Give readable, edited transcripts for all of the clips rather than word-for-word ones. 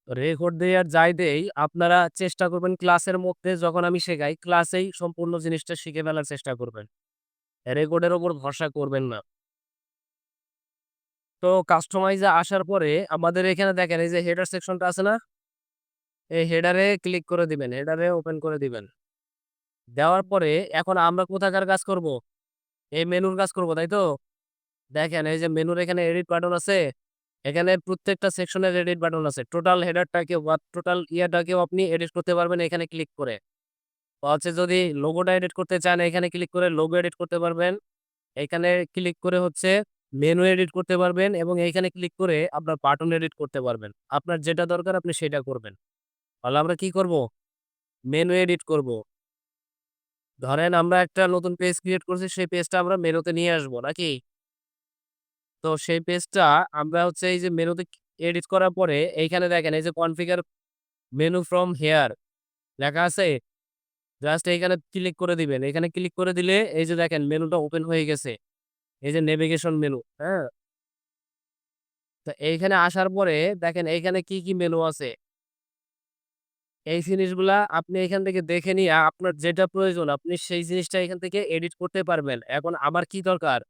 Record দেই আর যাই দেই, আপনারা চেষ্টা করবেন ক্লাসের মধ্যে যখন আমি শেখাই, ক্লাসেই সম্পূর্ণ জিনিসটা শিখে ফেলার চেষ্টা করবেন। রেকর্ডের উপর ভরসা করবেন না। তো কাস্টমাইজ এ আসার পরে আমাদের এখানে দেখেন এই যে হেডার সেকশনটা আছে না? এই হেডারে ক্লিক করে দিবেন। হেডারে ওপেন করে দিবেন। দেওয়ার পরে এখন আমরা কোথাকার কাজ করব? এই মেনুর কাজ করব, তাই তো? দেখেন এই যে মেনুর এখানে এডিট বাটন আছে। এখানে প্রত্যেকটা সেকশনের এডিট বাটন আছে। টোটাল হেডারটাকে বা টোটাল ইয়াটাকেও আপনি এডিট করতে পারবেন এখানে ক্লিক করে। হচ্ছে যদি লোগোটা এডিট করতে চান এখানে ক্লিক করে লোগো এডিট করতে পারবেন। এখানে ক্লিক করে হচ্ছে মেনু এডিট করতে পারবেন এবং এইখানে ক্লিক করে আপনার বাটন এডিট করতে পারবেন। আপনার যেটা দরকার আপনি সেটা করবেন। তাহলে আমরা কি করব? মেনু এডিট করব। ধরেন আমরা একটা নতুন পেজ ক্রিয়েট করছি সেই পেজটা আমরা মেনুতে নিয়ে আসবো নাকি? তো সেই পেজটা আমরা হচ্ছে এই যে মেনুতে এডিট করার পরে এইখানে দেখেন এই যে কনফিগার মেনু ফ্রম হেয়ার লেখা আছে। জাস্ট এইখানে ক্লিক করে দিবেন। এখানে ক্লিক করে দিলে এই যে দেখেন মেনুটা ওপেন হয়ে গেছে। এই যে নেভিগেশন মেনু, হ্যাঁ? তো এইখানে আসার পরে দেখেন এইখানে কি মেনু আছে। এই জিনিসগুলা আপনি এখান থেকে দেখে নিয়ে আপনার যেটা প্রয়োজন আপনি সেই জিনিসটা এখান থেকে এডিট করতে পারবেন। এখন আমার কি দরকার?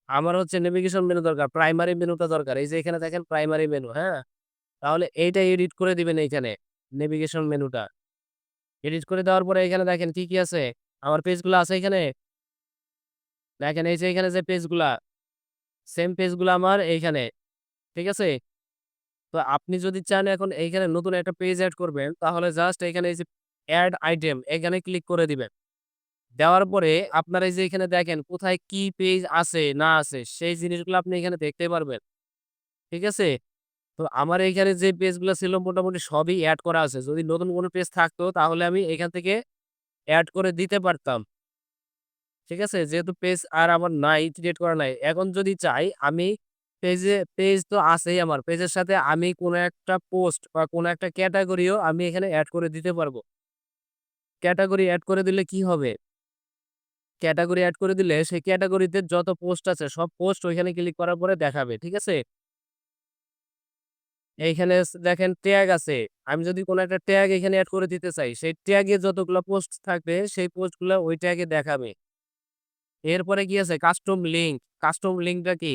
আমার হচ্ছে নেভিগেশন মেনু দরকার, প্রাইমারি মেনুটা দরকার। এই যে এখানে দেখেন প্রাইমারি মেনু, হ্যাঁ? তাহলে এইটা এডিট করে দিবেন এইখানে, নেভিগেশন মেনুটা। এডিট করে দেওয়ার পরে এখানে দেখেন কি আছে? আমার পেজগুলা আছে এখানে। দেখেন এই যে এখানে যে পেজগুলা, সেম পেজগুলা আমার এইখানে। ঠিক আছে? তো আপনি যদি চান এখন এইখানে নতুন একটা পেজ এড করবেন, তাহলে জাস্ট এখানে এই যে এড আইটেম এখানে ক্লিক করে দিবেন। দেওয়ার পরে আপনার এই যে এখানে দেখেন কোথায় কি পেজ আছে না আছে সেই জিনিসগুলো আপনি এখানে দেখতে পারবেন। ঠিক আছে? তো আমার এইখানে যে পেজগুলো ছিল মোটামুটি সবই এড করা আছে। যদি নতুন কোনো পেজ থাকতো তাহলে আমি এখান থেকে এড করে দিতে পারতাম। ঠিক আছে? যেহেতু পেজ আর আমার নাই, ক্রিয়েট করা নাই। এখন যদি চাই আমি পেজ তো আছেই আমার। পেজের সাথে আমি কোনো একটা পোস্ট বা কোনো একটা ক্যাটেগরিও আমি এখানে এড করে দিতে পারবো। ক্যাটেগরি এড করে দিলে কি হবে? ক্যাটেগরি এড করে দিলে সেই ক্যাটেগরিতে যত পোস্ট আছে সব পোস্ট ওইখানে ক্লিক করার পরে দেখাবে। ঠিক আছে? এইখানে দেখেন ট্যাগ আছে। আমি যদি কোনো একটা ট্যাগ এখানে এড করে দিতে চাই, সেই ট্যাগে যতগুলা পোস্ট থাকবে সেই পোস্টগুলা ওই ট্যাগে দেখাবে। এরপরে কি আছে? Custom link. কাস্টম লিঙ্কটা কি?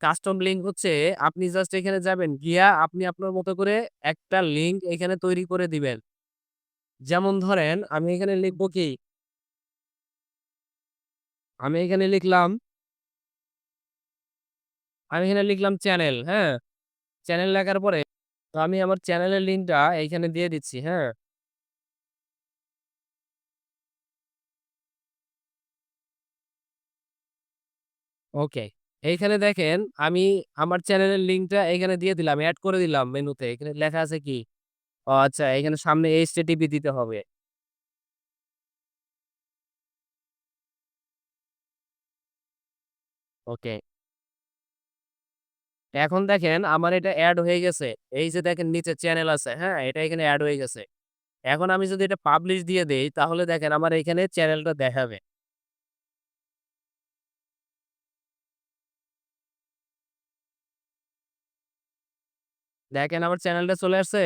কাস্টম লিঙ্ক হচ্ছে আপনি জাস্ট এখানে যাবেন, গিয়া আপনি আপনার মতো করে একটা লিঙ্ক এখানে তৈরি করে দিবেন। যেমন ধরেন আমি এখানে লিখব কি? আমি এখানে লিখলাম আমি এখানে লিখলাম চ্যানেল, হ্যাঁ? চ্যানেল লেখার পরে তো আমি আমার চ্যানেলের লিঙ্কটা এইখানে দিয়ে দিচ্ছি, হ্যাঁ? ওকে। এইখানে দেখেন আমি আমার চ্যানেলের লিঙ্কটা এখানে দিয়ে দিলাম, এড করে দিলাম মেনুতে। এখানে লেখা আছে কি? ও আচ্ছা, এখানে সামনে HTTP দিতে হবে। ওকে। এখন দেখেন আমার এটা এড হয়ে গেছে। এই যে দেখেন নিচে চ্যানেল আছে, হ্যাঁ? এটা এখানে এড হয়ে গেছে। এখন আমি যদি এটা পাবলিশ দিয়ে দেই তাহলে দেখেন আমার এখানে চ্যানেলটা দেখাবে। দেখেন আমার চ্যানেলটা চলে আসছে।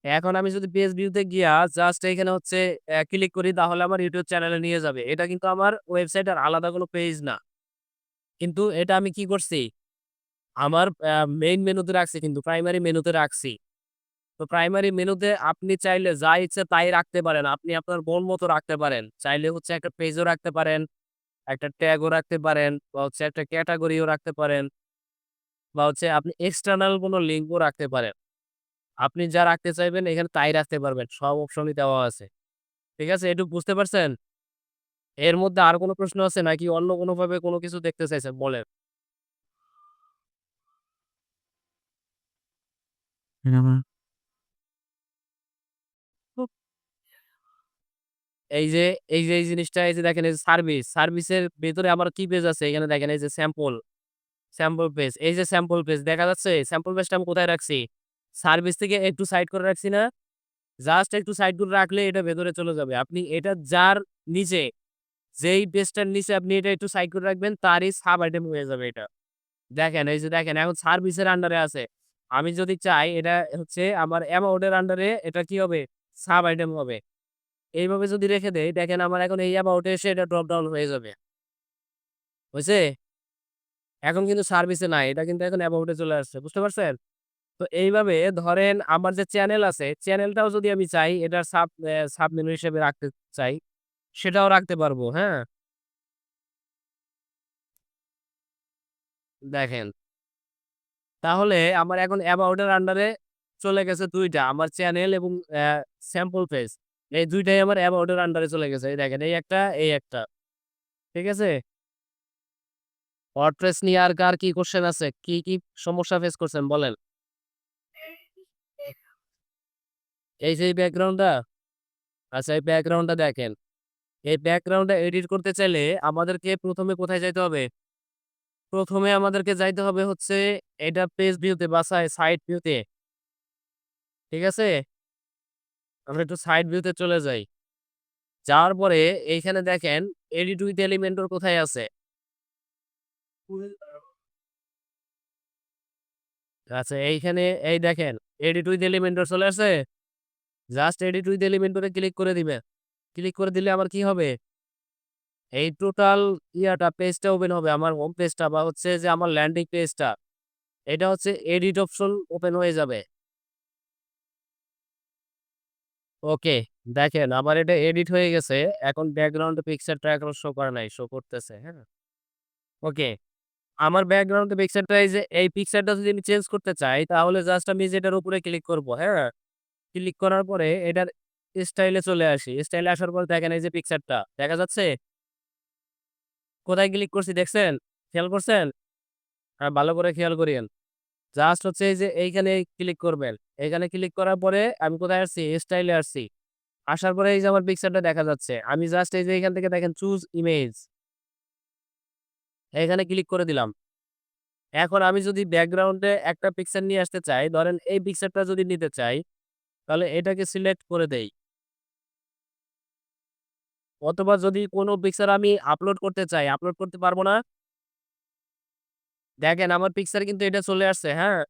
এখন আমি যদি পেজ ভিউতে গিয়া জাস্ট এখানে হচ্ছে ক্লিক করি তাহলে আমার YouTube চ্যানেলে নিয়ে যাবে। এটা কিন্তু আমার ওয়েবসাইটের আলাদা কোনো পেজ না। কিন্তু এটা আমি কি করছি? আমার মেইন মেনুতে রাখছি কিন্তু প্রাইমারি মেনুতে রাখছি। তো প্রাইমারি মেনুতে আপনি চাইলে যা ইচ্ছে তাই রাখতে পারেন। আপনি আপনার মন মতো রাখতে পারেন। চাইলে হচ্ছে একটা পেজও রাখতে পারেন, একটা ট্যাগও রাখতে পারেন বা হচ্ছে একটা ক্যাটেগরিও রাখতে পারেন বা হচ্ছে আপনি এক্সটার্নাল কোনো লিঙ্কও রাখতে পারেন। আপনি যা রাখতে চাইবেন এখানে তাই রাখতে পারবেন। সব অপশনই দেওয়া আছে। ঠিক আছে? এটুকু বুঝতে পারছেন? এর মধ্যে আর কোনো প্রশ্ন আছে নাকি অন্য কোনোভাবে কোনো কিছু দেখতে চাইছেন বলেন? এই যে এই জিনিসটা এই যে দেখেন এই যে সার্ভিসের ভেতরে আমার কি পেজ আছে? এখানে দেখেন এই যে স্যাম্পল পেজ। এই যে স্যাম্পল পেজ দেখা যাচ্ছে? স্যাম্পল পেজটা আমি কোথায় রাখছি? সার্ভিস থেকে একটু সাইড করে রাখছি না? জাস্ট একটু সাইড করে রাখলে এটা ভেতরে চলে যাবে। আপনি এটা যার নিচে, যেই পেজটার নিচে আপনি এটা একটু সাইড করে রাখবেন তারই সাব আইটেম হয়ে যাবে এটা। দেখেন এই যে দেখেন এখন সার্ভিসের আন্ডারে আছে। আমি যদি চাই এটা হচ্ছে আমার অ্যামাউন্ট এর আন্ডারে এটা কি হবে? সাব আইটেম হবে। এইভাবে যদি রেখে দেই, দেখেন আমার এখন এই অ্যামাউন্ট এ এসে এটা ড্রপ ডাউন হয়ে যাবে। হইছে? এখন কিন্তু সার্ভিসে নাই। এটা কিন্তু এখন অ্যাবাউট এ চলে আসছে। বুঝতে পারছেন? তো এইভাবে ধরেন আমার যে চ্যানেল আছে, চ্যানেলটাও যদি আমি চাই এটার সাব মেনু হিসেবে রাখতে চাই, সেটাও রাখতে পারবো। হ্যাঁ? দেখেন। তাহলে আমার এখন অ্যাবাউট এর আন্ডারে চলে গেছে ২ টা। আমার চ্যানেল এবং স্যাম্পল পেজ। এই ২ টাই আমার অ্যাবাউট এর আন্ডারে চলে গেছে। এই দেখেন এই একটা, এই একটা। ঠিক আছে? WordPress নিয়ে আর কার কি কোয়েশ্চেন আছে? কি সমস্যা ফেস করছেন বলেন? এই যে এই ব্যাকগ্রাউন্ডটা, আচ্ছা এই ব্যাকগ্রাউন্ডটা দেখেন। এই ব্যাকগ্রাউন্ডটা এডিট করতে চাইলে আমাদেরকে ১ম এ কোথায় যাইতে হবে? ১ম এ আমাদেরকে যাইতে হবে হচ্ছে এটা পেজ ভিউতে বা সাইড ভিউতে। ঠিক আছে? আমরা একটু সাইড ভিউতে চলে যাই। যাওয়ার পরে এইখানে দেখেন এডিট উইথ এলিমেন্টর কোথায় আছে? আচ্ছা এইখানে এই দেখেন এডিট উইথ এলিমেন্টর চলে আসছে? জাস্ট এডিট উইথ এলিমেন্টরে ক্লিক করে দিবেন। ক্লিক করে দিলে আমার কি হবে? এই টোটাল পেজটা ওপেন হবে। আমার হোম পেজটা বা হচ্ছে যে আমার ল্যান্ডিং পেজটা। এটা হচ্ছে এডিট অপশন ওপেন হয়ে যাবে। ওকে, দেখেন আমার এটা এডিট হয়ে গেছে। এখন ব্যাকগ্রাউন্ডে পিকচারটা এখনো শো করে নাই। শো করতেছে, হ্যাঁ? ওকে। আমার ব্যাকগ্রাউন্ডে পিকচারটা এই যে এই পিকচারটা যদি আমি চেঞ্জ করতে চাই তাহলে জাস্ট আমি যেটার উপরে ক্লিক করব, হ্যাঁ? ক্লিক করার পরে এটার স্টাইলে চলে আসি। স্টাইলে আসার পর দেখেন এই যে পিকচারটা দেখা যাচ্ছে? কোথায় ক্লিক করছি দেখছেন? খেয়াল করছেন? হ্যাঁ, ভালো করে খেয়াল করিয়েন। জাস্ট হচ্ছে এই যে এইখানে ক্লিক করবেন। এখানে ক্লিক করার পরে আমি কোথায় আসছি? স্টাইলে আসছি। আসার পরে এই যে আমার পিকচারটা দেখা যাচ্ছে। আমি জাস্ট এই যে এখান থেকে দেখেন চুজ ইমেজ এখানে ক্লিক করে দিলাম। এখন আমি যদি ব্যাকগ্রাউন্ডে একটা পিকচার নিয়ে আসতে চাই, ধরেন এই পিকচারটা যদি নিতে চাই, তাহলে এটাকে সিলেক্ট করে দেই। অথবা যদি কোনো পিকচার আমি আপলোড করতে চাই, আপলোড করতে পারবো না? দেখেন আমার পিকচার কিন্তু এটা চলে আসছে, হ্যাঁ?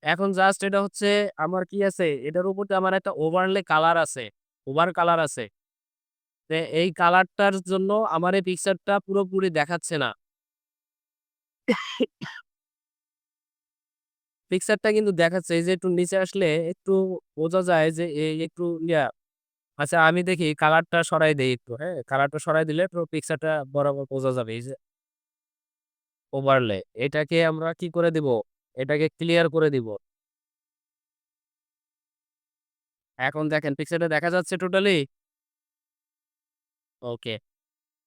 এখন জাস্ট এটা হচ্ছে আমার কি আছে? এটার উপর দিয়ে আমার একটা ওভারলে কালার আছে। ওভার কালার আছে। এই কালারটার জন্য আমার এই পিকচারটা পুরোপুরি দেখাচ্ছে না। পিকচারটা কিন্তু দেখাচ্ছে এই যে একটু নিচে আসলে একটু বোঝা যায় যে একটু আচ্ছা আমি দেখি কালারটা সরাই দেই একটু, হ্যাঁ? কালারটা সরাই দিলে পুরো পিকচারটা বরাবর বোঝা যাবে। এই যে ওভারলে এটাকে আমরা কি করে দিব? এটাকে ক্লিয়ার করে দিব। এখন দেখেন পিকচারটা দেখা যাচ্ছে টোটালি? ওকে।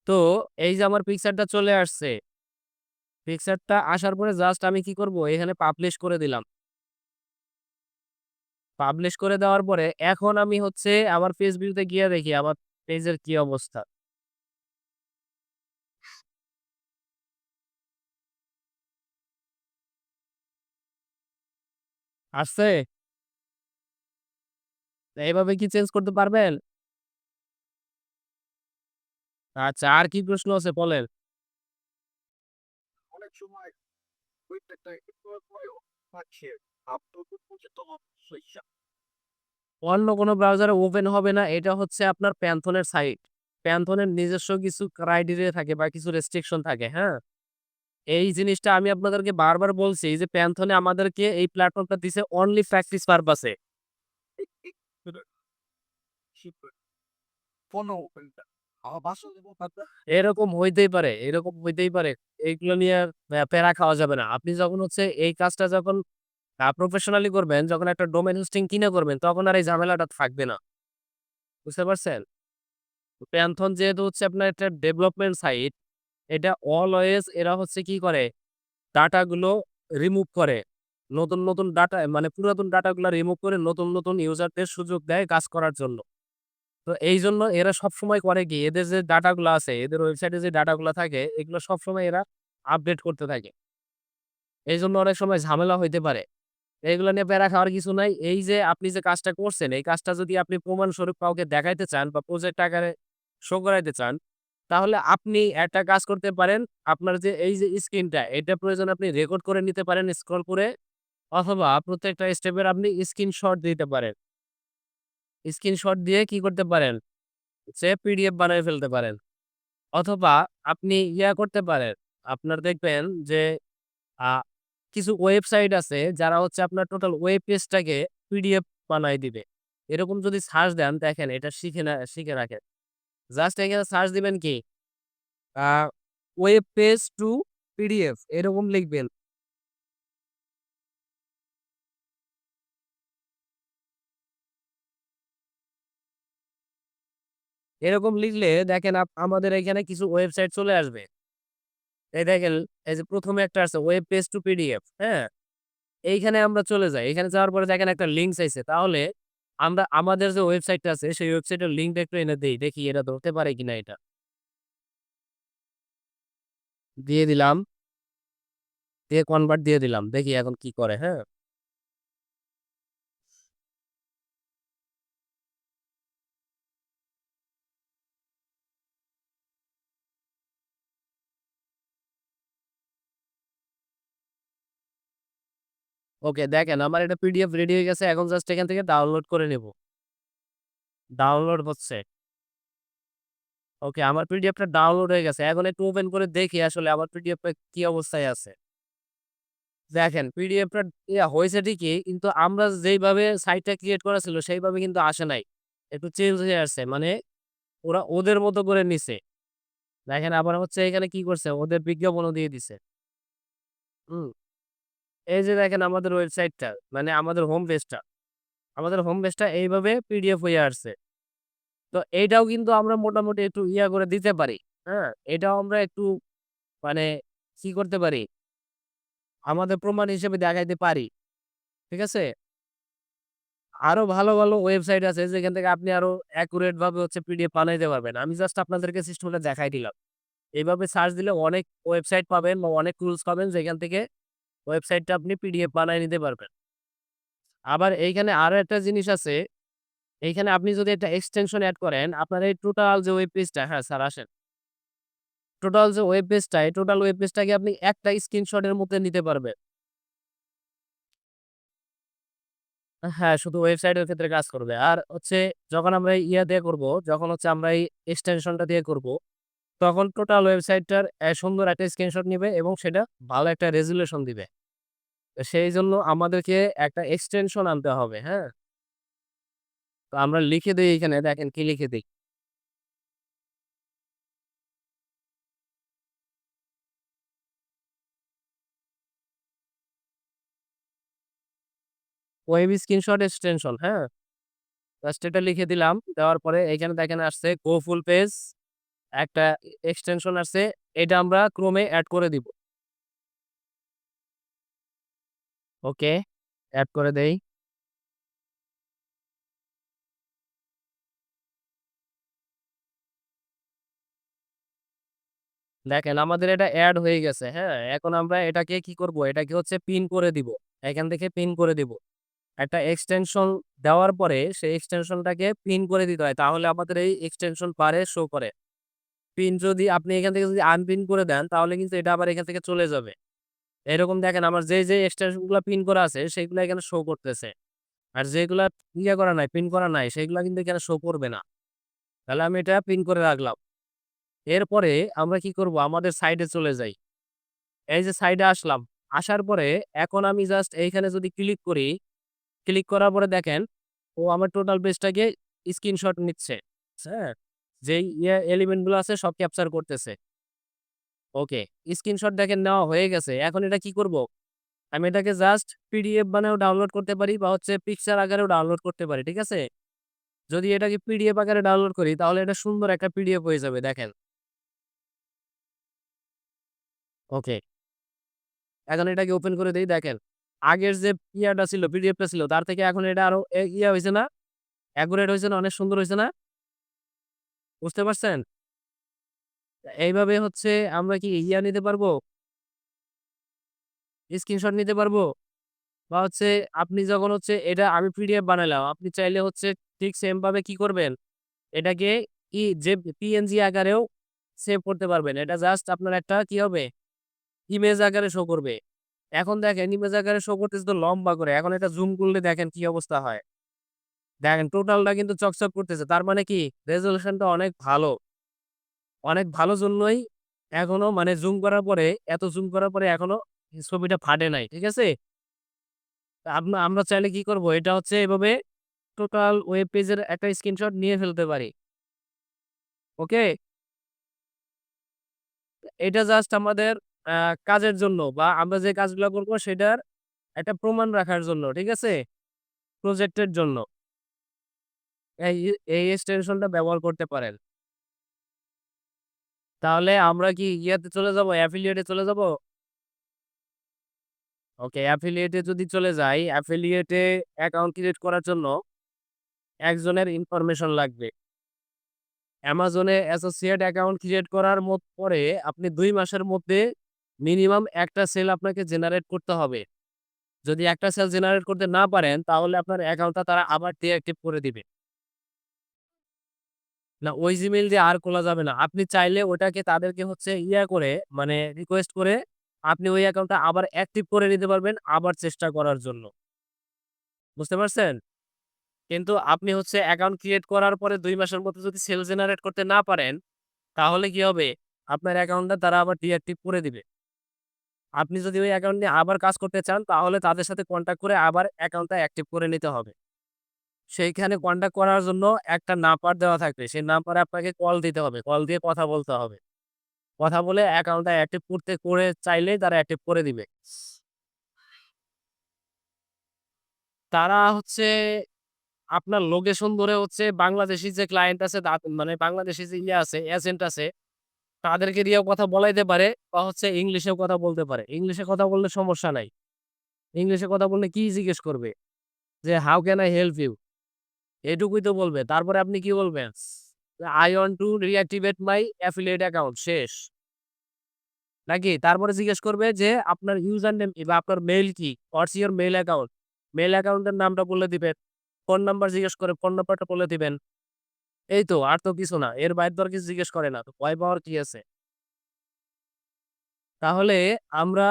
তো এই যে আমার পিকচারটা চলে আসছে। পিকচারটা আসার পরে জাস্ট আমি কি করব? এখানে পাবলিশ করে দিলাম। পাবলিশ করে দেওয়ার পরে এখন আমি হচ্ছে আমার পেজ ভিউতে গিয়ে দেখি আমার পেজের কি অবস্থা। আসছে? এভাবে কি চেঞ্জ করতে পারবেন? আচ্ছা আর কি প্রশ্ন আছে বলেন? অনেক সময় ওয়েবসাইটটা এডিট করার পরেও পাচ্ছে আপলোড করতে তো সমস্যা। অন্য কোনো ব্রাউজারে ওপেন হবে না। এটা হচ্ছে আপনার Pantone এর সাইট। Pantone এর নিজস্ব কিছু ক্রাইটেরিয়া থাকে বা কিছু রেস্ট্রিকশন থাকে, হ্যাঁ? এই জিনিসটা আমি আপনাদেরকে বারবার বলছি যে Pantone আমাদেরকে এই প্ল্যাটফর্মটা দিছে অনলি প্র্যাকটিস পারপাস এ। ফোনও ওপেনটা বাসা দেবো আপনার এরকম হইতেই পারে। এইগুলো নিয়ে প্যারা খাওয়া যাবে না। আপনি যখন হচ্ছে এই কাজটা যখন প্রফেশনালি করবেন, যখন একটা ডোমেইন হোস্টিং কিনে করবেন, তখন আর এই ঝামেলাটা থাকবে না। বুঝতে পারছেন? Pantone যেহেতু হচ্ছে আপনার একটা ডেভেলপমেন্ট সাইট, এটা অলওয়েজ এরা হচ্ছে কি করে? ডাটাগুলো রিমুভ করে। নতুন ডাটা মানে পুরাতন ডাটাগুলা রিমুভ করে নতুন ইউজারদের সুযোগ দেয় কাজ করার জন্য। তো এইজন্য এরা সবসময় করে কি? এদের যে ডাটাগুলা আছে, এদের ওয়েবসাইটে যে ডাটাগুলা থাকে, এগুলো সবসময় এরা আপডেট করতে থাকে। এইজন্য অনেক সময় ঝামেলা হইতে পারে। এগুলো নিয়ে প্যারা খাওয়ার কিছু নাই। এই যে আপনি যে কাজটা করছেন, এই কাজটা যদি আপনি প্রমাণস্বরূপ কাউকে দেখাইতে চান বা প্রজেক্ট আকারে শো করাইতে চান, তাহলে আপনি একটা কাজ করতে পারেন। আপনার যে এই যে স্ক্রিনটা, এটা প্রয়োজনে আপনি রেকর্ড করে নিতে পারেন স্ক্রল করে। অথবা প্রত্যেকটা স্টেপের আপনি স্ক্রিনশট দিতে পারেন। স্ক্রিনশট দিয়ে কি করতে পারেন? যে পিডিএফ বানায় ফেলতে পারেন। অথবা আপনি করতে পারেন। আপনার দেখবেন যে আ কিছু ওয়েবসাইট আছে যারা হচ্ছে আপনার টোটাল ওয়েব পেজটাকে পিডিএফ বানায় দিবে। এরকম যদি সার্চ দেন দেখেন এটা শিখে রাখেন। জাস্ট এখানে সার্চ দিবেন কি? আ ওয়েব পেজ টু পিডিএফ এরকম লিখবেন। এরকম লিখলে দেখেন আমাদের এখানে কিছু ওয়েবসাইট চলে আসবে। এই দেখেন এই যে ১ম এ একটা আছে ওয়েব পেজ টু পিডিএফ, হ্যাঁ? এইখানে আমরা চলে যাই। এখানে যাওয়ার পরে দেখেন একটা লিঙ্ক চাইছে। তাহলে আমরা আমাদের যে ওয়েবসাইটটা আছে সেই ওয়েবসাইটের লিঙ্কটা একটু এনে দেই। দেখি এটা ধরতে পারে কিনা এটা। দিয়ে দিলাম। দিয়ে কনভার্ট দিয়ে দিলাম। দেখি এখন কি করে, হ্যাঁ? ওকে দেখেন আমার এটা পিডিএফ রেডি হয়ে গেছে। এখন জাস্ট এখান থেকে ডাউনলোড করে নেব। ডাউনলোড হচ্ছে। ওকে আমার পিডিএফটা ডাউনলোড হয়ে গেছে। এখন একটু ওপেন করে দেখি আসলে আমার পিডিএফটা কি অবস্থায় আছে। দেখেন পিডিএফটা হয়েছে ঠিকই কিন্তু আমরা যেইভাবে সাইটটা ক্রিয়েট করা ছিল সেইভাবে কিন্তু আসে নাই। একটু চেঞ্জ হয়ে আসছে। মানে ওরা ওদের মতো করে নিছে। দেখেন আবার হচ্ছে এখানে কি করছে ওদের বিজ্ঞাপনও দিয়ে দিছে। হুম? এই যে দেখেন আমাদের ওয়েবসাইটটা মানে আমাদের হোম পেজটা। আমাদের হোম পেজটা এইভাবে পিডিএফ হয়ে আসছে। তো এইটাও কিন্তু আমরা মোটামুটি একটু করে দিতে পারি। হ্যাঁ? এটাও আমরা একটু মানে কি করতে পারি? আমাদের প্রমাণ হিসেবে দেখাইতে পারি। ঠিক আছে? আরো ভালো, ভালো ওয়েবসাইট আছে যেখান থেকে আপনি আরো অ্যাকুরেট ভাবে হচ্ছে পিডিএফ বানাইতে পারবেন। আমি জাস্ট আপনাদেরকে সিস্টেমটা দেখাই দিলাম। এভাবে সার্চ দিলে অনেক ওয়েবসাইট পাবেন বা অনেক টুলস পাবেন যেখান থেকে ওয়েবসাইটটা আপনি পিডিএফ বানায় নিতে পারবেন। আবার এইখানে আরো একটা জিনিস আছে। এইখানে আপনি যদি একটা এক্সটেনশন এড করেন, আপনার এই টোটাল যে ওয়েব পেজটা হ্যাঁ, স্যার আসেন। টোটাল যে ওয়েব পেজটা, এই টোটাল ওয়েব পেজটাকে আপনি একটা স্ক্রিনশটের মধ্যে নিতে পারবেন। হ্যাঁ, শুধু ওয়েবসাইটের ক্ষেত্রে কাজ করবে। আর হচ্ছে যখন আমরা দিয়ে করব, যখন হচ্ছে আমরা এই এক্সটেনশনটা দিয়ে করব, তখন টোটাল ওয়েবসাইটটার সুন্দর একটা স্ক্রিনশট নিবে এবং সেটা ভালো একটা রেজোলিউশন দিবে। তো সেইজন্য আমাদেরকে একটা এক্সটেনশন আনতে হবে, হ্যাঁ? তো আমরা লিখে দেই এখানে দেখেন কি লিখে দেই। ওয়েব স্ক্রিনশট এক্সটেনশন, হ্যাঁ? জাস্ট এটা লিখে দিলাম। দেওয়ার পরে এইখানে দেখেন আসছে গো ফুল পেজ একটা এক্সটেনশন আসছে। এটা আমরা ক্রোমে এড করে দিব। ওকে, এড করে দেই। দেখেন আমাদের এটা এড হয়ে গেছে, হ্যাঁ? এখন আমরা এটাকে কি করব? এটাকে হচ্ছে পিন করে দিব। এখান থেকে পিন করে দিব। একটা এক্সটেনশন দেওয়ার পরে সেই এক্সটেনশনটাকে পিন করে দিতে হয়। তাহলে আমাদের এই এক্সটেনশন বারে শো করে। পিন যদি আপনি এখান থেকে যদি আনপিন করে দেন তাহলে কিন্তু এটা আবার এখান থেকে চলে যাবে। এরকম দেখেন আমার যে এক্সটেনশন গুলা পিন করা আছে সেগুলা এখানে শো করতেছে। আর যেগুলা করা নাই, পিন করা নাই সেগুলা কিন্তু এখানে শো করবে না। তাহলে আমি এটা পিন করে রাখলাম। এরপরে আমরা কি করব? আমাদের সাইডে চলে যাই। এই যে সাইডে আসলাম। আসার পরে এখন আমি জাস্ট এইখানে যদি ক্লিক করি, ক্লিক করার পরে দেখেন ও আমার টোটাল পেজটাকে স্ক্রিনশট নিচ্ছে। হ্যাঁ? যেই এলিমেন্ট গুলো আছে সব ক্যাপচার করতেছে। ওকে। স্ক্রিনশট দেখেন নেওয়া হয়ে গেছে। এখন এটা কি করব? আমি এটাকে জাস্ট পিডিএফ বানায়েও ডাউনলোড করতে পারি বা হচ্ছে পিকচার আকারেও ডাউনলোড করতে পারি। ঠিক আছে? যদি এটাকে পিডিএফ আকারে ডাউনলোড করি তাহলে এটা সুন্দর একটা পিডিএফ হয়ে যাবে দেখেন। ওকে। এখন এটাকে ওপেন করে দেই দেখেন। আগের যে ছিল পিডিএফটা ছিল তার থেকে এখন এটা আরো হইছে না? একুরেট হইছে না? অনেক সুন্দর হইছে না? বুঝতে পারছেন? এইভাবে হচ্ছে আমরা কি নিতে পারবো? স্ক্রিনশট নিতে পারবো? বা হচ্ছে আপনি যখন হচ্ছে এটা আমি পিডিএফ বানাইলাম। আপনি চাইলে হচ্ছে ঠিক সেম ভাবে কি করবেন? এটাকে যে পিএনজি আকারেও সেভ করতে পারবেন। এটা জাস্ট আপনার একটা কি হবে? ইমেজ আকারে শো করবে। এখন দেখেন ইমেজ আকারে শো করতেছে তো লম্বা করে। এখন এটা জুম করলে দেখেন কি অবস্থা হয়। দেখেন টোটালটা কিন্তু চকচক করতেছে। তার মানে কি রেজোলিউশনটা অনেক ভালো। অনেক ভালো জন্যই এখনো মানে জুম করার পরে এত জুম করার পরে এখনো ছবিটা ফাটে নাই। ঠিক আছে? আমরা চাইলে কি করব? এটা হচ্ছে এভাবে টোটাল ওয়েব পেজের একটা স্ক্রিনশট নিয়ে ফেলতে পারি। ওকে? এটা জাস্ট আমাদের আ কাজের জন্য বা আমরা যে কাজগুলা করব সেটার একটা প্রমাণ রাখার জন্য। ঠিক আছে? প্রজেক্টের জন্য। এই এই এক্সটেনশনটা ব্যবহার করতে পারেন। তাহলে আমরা কি ইয়াতে চলে যাব? এফিলিয়েট এ চলে যাব? ওকে, এফিলিয়েট এ যদি চলে যাই, এফিলিয়েট এ অ্যাকাউন্ট ক্রিয়েট করার জন্য একজনের ইনফরমেশন লাগবে। Amazon এ অ্যাসোসিয়েট অ্যাকাউন্ট ক্রিয়েট করার পরে আপনি ২ মাসের মধ্যে মিনিমাম একটা সেল আপনাকে জেনারেট করতে হবে। যদি একটা সেল জেনারেট করতে না পারেন তাহলে আপনার অ্যাকাউন্টটা তারা আবার ডিঅ্যাক্টিভ করে দিবে। না, ওই জিমেইল দিয়ে আর খোলা যাবে না। আপনি চাইলে ওটাকে তাদেরকে হচ্ছে করে মানে রিকোয়েস্ট করে আপনি ওই অ্যাকাউন্টটা আবার অ্যাক্টিভ করে নিতে পারবেন আবার চেষ্টা করার জন্য। বুঝতে পারছেন? কিন্তু আপনি হচ্ছে অ্যাকাউন্ট ক্রিয়েট করার পরে ২ মাসের মধ্যে যদি সেল জেনারেট করতে না পারেন, তাহলে কি হবে? আপনার অ্যাকাউন্টটা তারা আবার ডিঅ্যাক্টিভ করে দিবে। আপনি যদি ওই অ্যাকাউন্ট নিয়ে আবার কাজ করতে চান, তাহলে তাদের সাথে কনট্যাক্ট করে আবার অ্যাকাউন্টটা অ্যাক্টিভ করে নিতে হবে। সেইখানে কনট্যাক্ট করার জন্য একটা নাম্বার দেওয়া থাকবে। সেই নাম্বারে আপনাকে কল দিতে হবে। কল দিয়ে কথা বলতে হবে। কথা বলে অ্যাকাউন্টটা অ্যাক্টিভ করে চাইলেই তারা অ্যাক্টিভ করে দিবে। তারা হচ্ছে আপনার লোকেশন ধরে হচ্ছে বাংলাদেশী যে ক্লায়েন্ট আছে মানে বাংলাদেশী যে আছে, এজেন্ট আছে, তাদেরকে দিয়েও কথা বলাইতে পারে বা হচ্ছে ইংলিশেও কথা বলতে পারে। ইংলিশে কথা বললে সমস্যা নাই। ইংলিশে কথা বললে কি জিজ্ঞেস করবে? যে, "how can I help you?" এটুকুই তো বলবে। তারপরে আপনি কি বলবেন? "I want to reactivate my affiliate account" শেষ। নাকি? তারপরে জিজ্ঞেস করবে যে, "আপনার ইউজার নেম কি বা আপনার মেইল কি? What's your mail account?" Mail অ্যাকাউন্টের নামটা বলে দিবেন। ফোন নাম্বার জিজ্ঞেস করে ফোন নাম্বারটা বলে দিবেন। এই তো আর তো কিছু না। এর বাইরে তো আর কিছু জিজ্ঞেস করে না। তো ভয় পাওয়ার কি আছে? তাহলে আমরা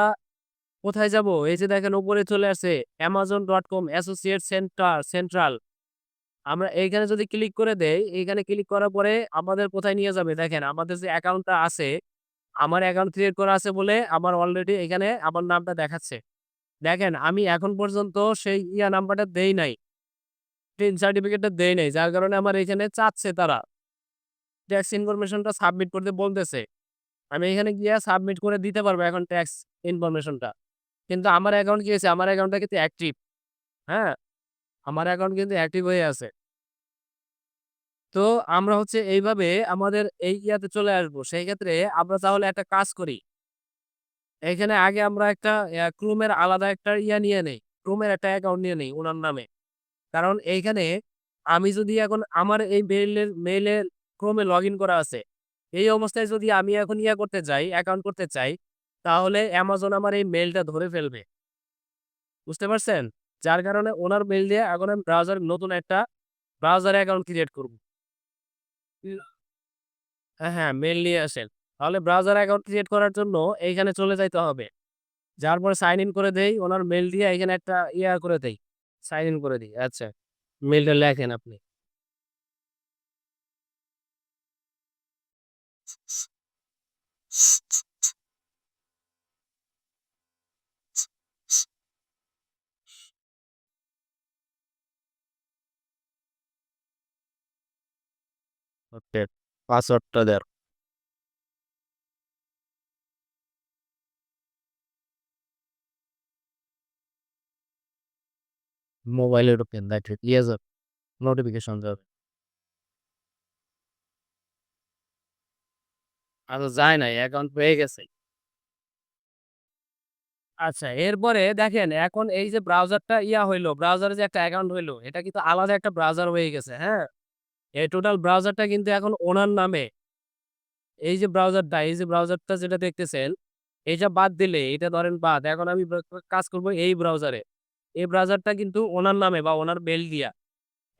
কোথায় যাবো? এই যে দেখেন উপরে চলে আসছে amazon.com অ্যাসোসিয়েট সেন্ট্রাল। আমরা এইখানে যদি ক্লিক করে দেই, এইখানে ক্লিক করার পরে আমাদের কোথায় নিয়ে যাবে? দেখেন আমাদের যে অ্যাকাউন্টটা আছে, আমার অ্যাকাউন্ট ক্রিয়েট করা আছে বলে আমার অলরেডি এখানে আমার নামটা দেখাচ্ছে। দেখেন আমি এখন পর্যন্ত সেই নাম্বারটা দেই নাই। টিন সার্টিফিকেটটা দেই নাই। যার কারণে আমার এখানে চাচ্ছে তারা। ট্যাক্স ইনফরমেশনটা সাবমিট করতে বলতেছে। আমি এখানে গিয়া সাবমিট করে দিতে পারবো এখন ট্যাক্স ইনফরমেশনটা। কিন্তু আমার অ্যাকাউন্ট কি হয়েছে? আমার অ্যাকাউন্টটা কিন্তু অ্যাক্টিভ। হ্যাঁ? আমার অ্যাকাউন্ট কিন্তু অ্যাক্টিভ হয়ে আছে। তো আমরা হচ্ছে এইভাবে আমাদের এই চলে আসবো। সেই ক্ষেত্রে আমরা তাহলে একটা কাজ করি। এইখানে আগে আমরা একটা Chrome এর আলাদা একটা নিয়ে নেই। Chrome এর একটা অ্যাকাউন্ট নিয়ে নেই উনার নামে। কারণ এইখানে আমি যদি এখন আমার এই মেইলে Chrome এ লগইন করা আছে। এই অবস্থায় যদি আমি এখন করতে যাই, অ্যাকাউন্ট করতে চাই, তাহলে Amazon আমার এই মেইলটা ধরে ফেলবে। বুঝতে পারছেন? যার কারণে উনার মেইল দিয়ে এখন আমি নতুন একটা ব্রাউজার অ্যাকাউন্ট ক্রিয়েট করব। হ্যাঁ, হ্যাঁ, মেইল নিয়ে আসেন। তাহলে ব্রাউজার অ্যাকাউন্ট ক্রিয়েট করার জন্য এইখানে চলে যাইতে হবে। যাওয়ার পরে সাইন ইন করে দেই। ওনার মেইল দিয়ে এখানে একটা করে দেই। সাইন ইন করে দেই। আচ্ছা। মেইলটা লেখেন আপনি। ওকে। পাসওয়ার্ডটা দেন। মোবাইলে ঢোকেন। That's it. যাবে। নোটিফিকেশন যাবে। আচ্ছা যায় নাই। অ্যাকাউন্ট পেয়ে গেছে। আচ্ছা, এরপরে দেখেন এখন এই যে ব্রাউজারটা হইলো, ব্রাউজারে যে একটা অ্যাকাউন্ট হইলো, এটা কিন্তু আলাদা একটা ব্রাউজার হয়ে গেছে, হ্যাঁ? এই টোটাল ব্রাউজারটা কিন্তু এখন ওনার নামে। এই যে ব্রাউজারটা যেটা দেখতেছেন, এইটা বাদ দিলে, এটা ধরেন বাদ। এখন আমি কাজ করব এই ব্রাউজারে। এই ব্রাউজারটা কিন্তু ওনার নামে বা ওনার মেইল দিয়া।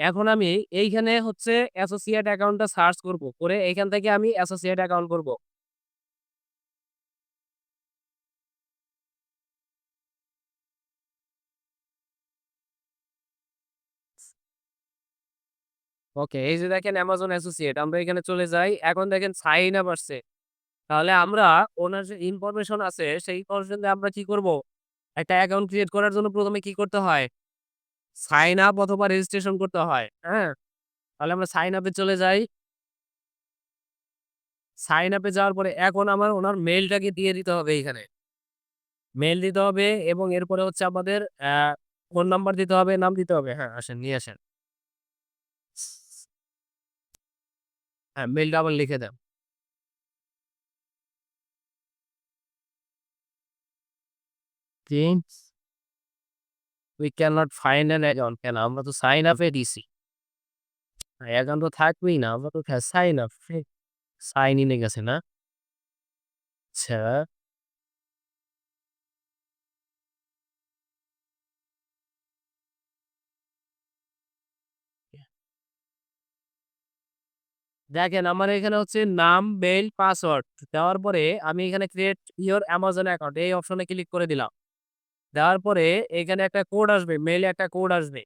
এখন আমি এইখানে হচ্ছে অ্যাসোসিয়েট অ্যাকাউন্টটা সার্চ করব। করে এইখান থেকে আমি অ্যাসোসিয়েট অ্যাকাউন্ট করব। ওকে, এই যে দেখেন Amazon Associate আমরা এখানে চলে যাই। এখন দেখেন সাইন আপ আসছে। তাহলে আমরা ওনার যে ইনফরমেশন আছে সেই ইনফরমেশন দিয়ে আমরা কি করব? একটা অ্যাকাউন্ট ক্রিয়েট করার জন্য ১ম এ কি করতে হয়? সাইন আপ অথবা রেজিস্ট্রেশন করতে হয়। হ্যাঁ? তাহলে আমরা সাইন আপ এ চলে যাই। সাইন আপ এ যাওয়ার পরে এখন আমার ওনার মেইলটাকে দিয়ে দিতে হবে এইখানে। মেইল দিতে হবে এবং এরপরে হচ্ছে আমাদের ফোন নাম্বার দিতে হবে, নাম দিতে হবে। হ্যাঁ, আসেন নিয়ে আসেন। হ্যাঁ, মেইলটা আবার লিখে দেন। Since we cannot find an account কেন? আমরা তো সাইন আপ এ দিছি। অ্যাকাউন্ট তো থাকবেই না। আমরা তো সাইন আপ সাইন ইন এ গেছে না? আচ্ছা। দেখেন আমার এখানে হচ্ছে নাম, মেইল, পাসওয়ার্ড দেওয়ার পরে আমি এখানে ক্রিয়েট ইওর অ্যামাজন অ্যাকাউন্ট এই অপশনে ক্লিক করে দিলাম। দেওয়ার পরে এখানে একটা কোড আসবে, মেইলে একটা কোড আসবে।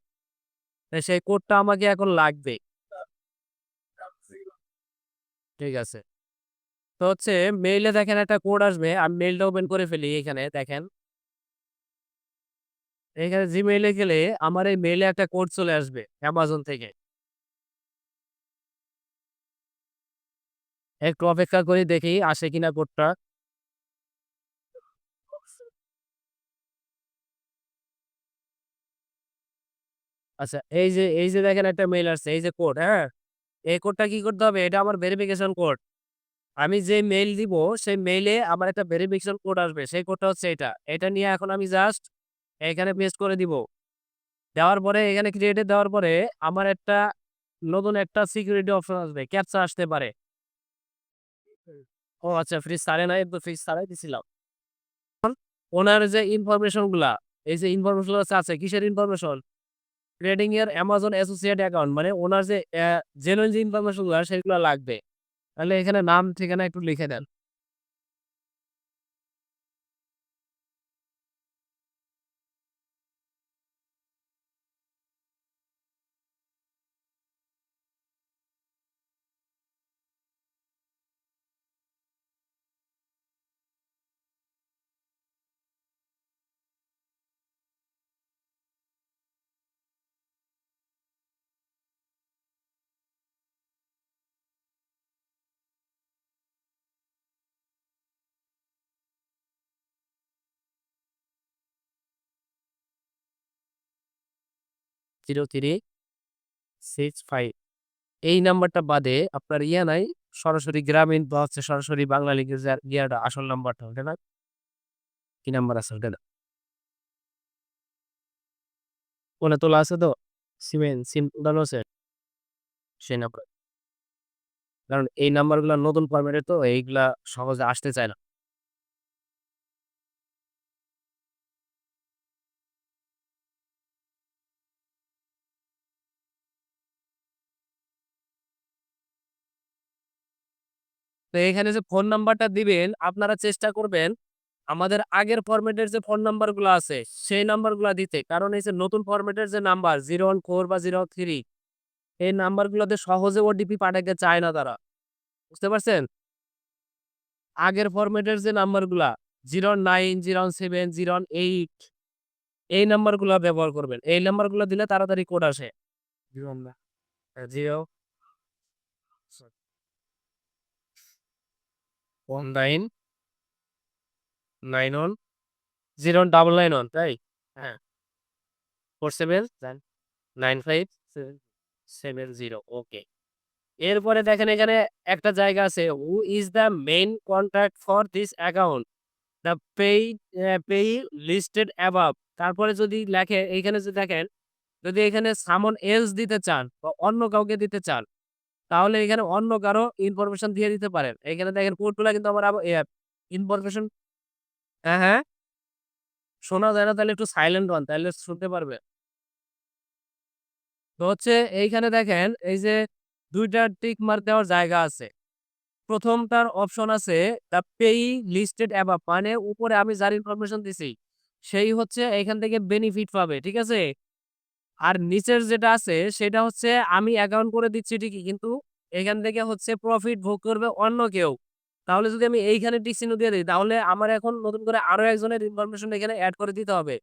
তো সেই কোডটা আমাকে এখন লাগবে। ঠিক আছে। তো হচ্ছে মেইলে দেখেন একটা কোড আসবে। আমি মেইলটা ওপেন করে ফেলি এখানে দেখেন। এখানে Gmail এ গেলে আমার এই মেইলে একটা কোড চলে আসবে অ্যামাজন থেকে। একটু অপেক্ষা করি দেখি আসে কিনা কোডটা। আচ্ছা এই যে দেখেন একটা মেইল আসছে। এই যে কোড, হ্যাঁ? এই কোডটা কি করতে হবে? এটা আমার ভেরিফিকেশন কোড। আমি যে মেইল দিব সেই মেইলে আমার একটা ভেরিফিকেশন কোড আসবে। সেই কোডটা হচ্ছে এটা। এটা নিয়ে এখন আমি জাস্ট এখানে পেস্ট করে দিব। দেওয়ার পরে এখানে ক্রিয়েটে দেওয়ার পরে আমার একটা নতুন একটা সিকিউরিটি অপশন আসবে। ক্যাপচা আসতে পারে। ও আচ্ছা ফ্রিজ ছাড়ে নাই, তো ফ্রিজ ছাড়াই দিছিলাম। ওনার যে ইনফরমেশন গুলা, এই যে ইনফরমেশন গুলো আছে কিসের ইনফরমেশন? ট্রেডিং এর Amazon অ্যাসোসিয়েট অ্যাকাউন্ট মানে ওনার যে জেনুইন যে ইনফরমেশন গুলা সেগুলো লাগবে। তাহলে এখানে নাম ঠিকানা একটু লিখে দেন। 0365 এই নাম্বারটা বাদে আপনার ইয়া নাই? সরাসরি গ্রামীণ বা হচ্ছে সরাসরি বাংলা লিংকের যে ইয়াটা আসল নাম্বারটা ওটা না? কি নাম্বার আছে ওটা না? ফোনে তোলা আছে তো? সিম উঠানো আছে? সেই নাম্বার। কারণ এই নাম্বারগুলা নতুন ফরম্যাটের তো এইগুলা সহজে আসতে চায় না। তো এখানে যে ফোন নাম্বারটা দিবেন আপনারা চেষ্টা করবেন আমাদের আগের ফরম্যাটের যে ফোন নাম্বারগুলো আছে সেই নাম্বারগুলা দিতে। কারণ এই যে নতুন ফরম্যাটের যে নাম্বার 014 বা 03 এই নাম্বারগুলোতে সহজে ওটিপি পাঠাইতে চায় না তারা। বুঝতে পারছেন? আগের ফরম্যাটের যে নাম্বারগুলা 09, 07, 08 এই নাম্বারগুলা ব্যবহার করবেন। এই নাম্বারগুলা দিলে তাড়াতাড়ি কোড আসে। 0 19 91 099 তাই? হ্যাঁ, 47 9570 ওকে। এরপরে দেখেন এখানে একটা জায়গা আছে who is the main contact for this account the payee listed above তারপরে যদি লেখে এইখানে যদি দেখেন যদি এখানে সামন এলস দিতে চান বা অন্য কাউকে দিতে চান তাহলে এখানে অন্য কারো ইনফরমেশন দিয়ে দিতে পারেন। এখানে দেখেন কোডগুলা কিন্তু আমার ইনফরমেশন হ্যাঁ, হ্যাঁ, শোনা যায় না তাহলে একটু সাইলেন্ট হন তাহলে শুনতে পারবে। তো হচ্ছে এইখানে দেখেন এই যে ২ টা টিক মার্ক দেওয়ার জায়গা আছে। ১ম টার অপশন আছে দ্যা পেই লিস্টেড অ্যাবাভ মানে উপরে আমি যার ইনফরমেশন দিছি সেই হচ্ছে এখান থেকে বেনিফিট পাবে। ঠিক আছে? আর নিচের যেটা আছে সেটা হচ্ছে আমি অ্যাকাউন্ট করে দিচ্ছি ঠিকই, কিন্তু এখান থেকে হচ্ছে প্রফিট ভোগ করবে অন্য কেউ। তাহলে যদি আমি এইখানে টিক চিহ্ন দিয়ে দেই, তাহলে আমার এখন নতুন করে আরো একজনের ইনফরমেশন এখানে এড করে দিতে হবে।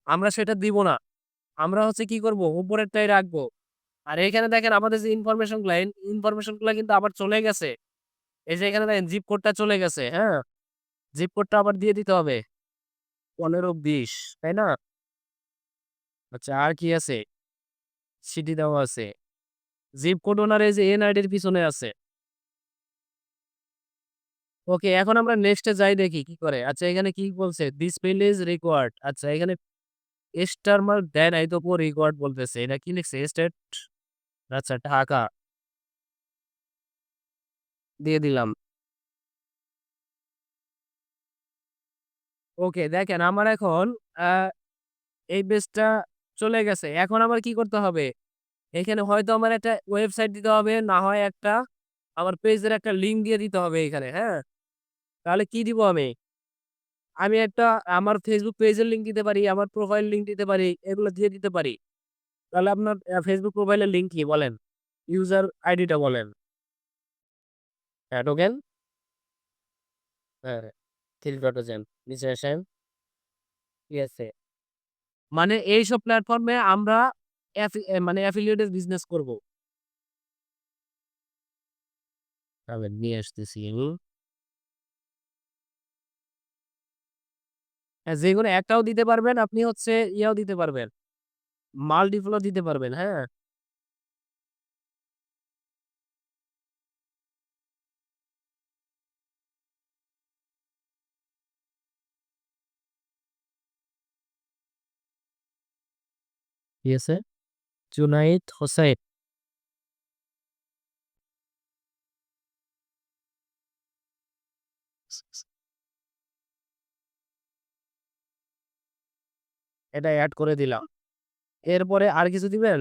আমরা সেটা দিব না। আমরা হচ্ছে কি করব, উপরেরটাই রাখবো। আর এখানে দেখেন আমাদের যে ইনফরমেশন গুলা কিন্তু আবার চলে গেছে। এই যে এখানে দেখেন জিপ কোডটা চলে গেছে, হ্যাঁ? জিপ কোডটা আবার দিয়ে দিতে হবে। 15-20, তাই না? আচ্ছা, আর কি আছে? সিটি দেওয়া আছে। জিপ কোড ওনার এই যে এনআইডি এর পিছনে আছে। ওকে, এখন আমরা নেক্সট এ যাই দেখি কি করে। আচ্ছা, এখানে কি বলছে? This field is required. আচ্ছা, এখানে স্টার মার্ক দেয় নাই তো রিকোয়ার্ড বলতেছে। এটা কি লিখছে? স্টেট, আচ্ছা ঢাকা দিয়ে দিলাম। ওকে, দেখেন আমার এখন আ এই পেজটা চলে গেছে। এখন আমার কি করতে হবে? এখানে হয়তো আমার একটা ওয়েবসাইট দিতে হবে, না হয় একটা আমার পেজের একটা লিঙ্ক দিয়ে দিতে হবে এখানে, হ্যাঁ? তাহলে কি দিব আমি? আমি একটা আমার Facebook পেজের লিঙ্ক দিতে পারি, আমার প্রোফাইল লিঙ্ক দিতে পারি, এগুলো দিয়ে দিতে পারি। তাহলে আপনার Facebook প্রোফাইলের লিঙ্ক কি বলেন? ইউজার আইডিটা বলেন। হ্যাঁ, ঢোকেন। হ্যাঁ, থ্রি ডটে যান। নিচে আসেন। ঠিক আছে। মানে এইসব প্ল্যাটফর্মে আমরা মানে অ্যাফিলিয়েটেড বিজনেস করব। দাঁড়ান নিয়ে আসতেছি আমি। হ্যাঁ, যেকোনো একটাও দিতে পারবেন, আপনি হচ্ছে ইয়াও দিতে পারবেন। মাল্টিপল ও দিতে পারবেন, হ্যাঁ? ঠিক আছে? জুনাইদ হোসাইন। এটা এড করে দিলাম। এরপরে আর কিছু দিবেন?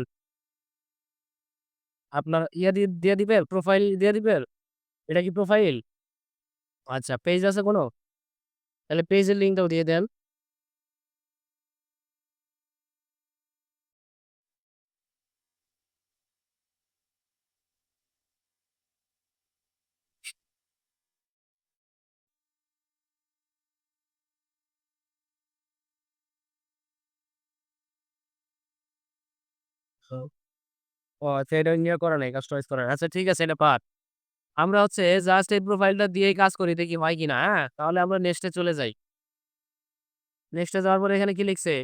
আপনার ইয়া দিয়ে দিবেন? প্রোফাইল দিয়ে দিবেন? এটা কি প্রোফাইল? আচ্ছা, পেজ আছে কোনো? তাহলে পেজের লিঙ্কটাও দিয়ে দেন। ও আচ্ছা, এটা নিয়ে করা নাই, কাস্টমাইজ করা নাই। আচ্ছা ঠিক আছে, এটা বাদ। আমরা হচ্ছে জাস্ট এই প্রোফাইলটা দিয়েই কাজ করি, দেখি হয় কিনা, হ্যাঁ? তাহলে আমরা নেক্সট এ চলে যাই। নেক্সট এ যাওয়ার পরে এখানে কি লিখছে?